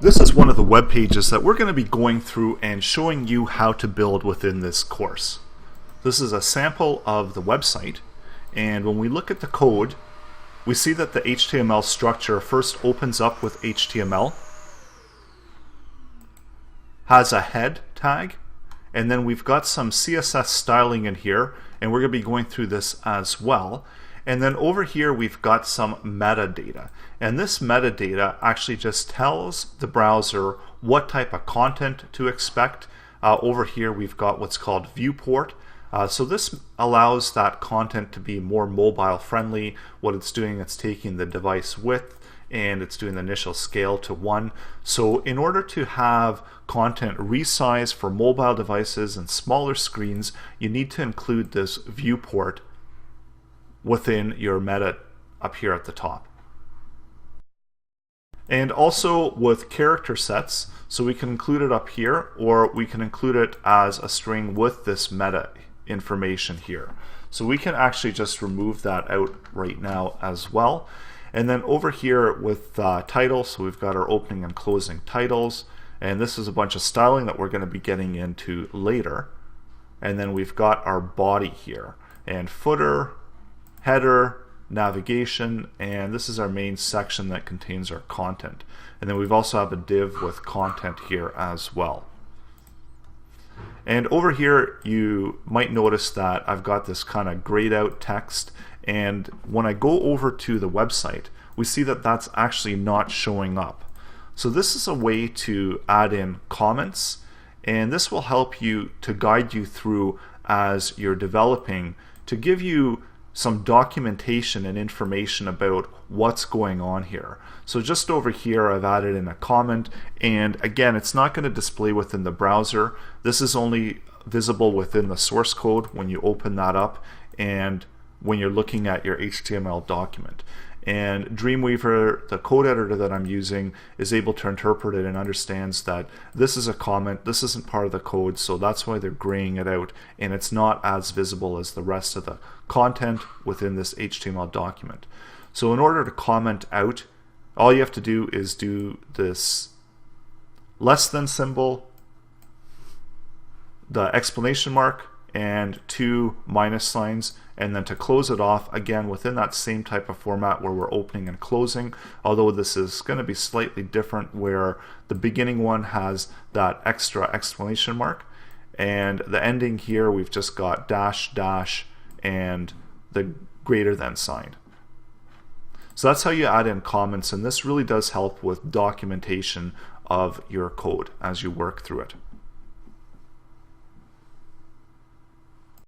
This is one of the web pages that we're going to be going through and showing you how to build within this course. This is a sample of the website, and when we look at the code, we see that the HTML structure first opens up with HTML, has a head tag, and then we've got some CSS styling in here, and we're going to be going through this as well. And then over here we've got some metadata, and this metadata actually just tells the browser what type of content to expect. Over here we've got what's called viewport. So this allows that content to be more mobile friendly. What it's doing, it's taking the device width and it's doing the initial scale to 1. So in order to have content resized for mobile devices and smaller screens, you need to include this viewport within your meta up here at the top. And also with character sets, so we can include it up here, or we can include it as a string with this meta information here. So we can actually just remove that out right now as well. And then over here with titles, so we've got our opening and closing titles, and this is a bunch of styling that we're going to be getting into later. And then we've got our body here, and footer, header, navigation, and this is our main section that contains our content. And then we've also have a div with content here as well. And over here you might notice that I've got this kind of grayed out text, and when I go over to the website we see that that's actually not showing up. So this is a way to add in comments, and this will help you to guide you through as you're developing, to give you some documentation and information about what's going on here. So just over here I've added in a comment, and again it's not going to display within the browser. This is only visible within the source code when you open that up and when you're looking at your HTML document. And Dreamweaver, the code editor that I'm using, is able to interpret it and understands that this is a comment, this isn't part of the code, so that's why they're graying it out, and it's not as visible as the rest of the content within this HTML document. So in order to comment out, all you have to do is do this less than symbol, the exclamation mark, and 2 minus signs, and then to close it off, again within that same type of format where we're opening and closing, although this is going to be slightly different where the beginning one has that extra exclamation mark, and the ending here we've just got dash dash and the greater than sign. So that's how you add in comments, and this really does help with documentation of your code as you work through it.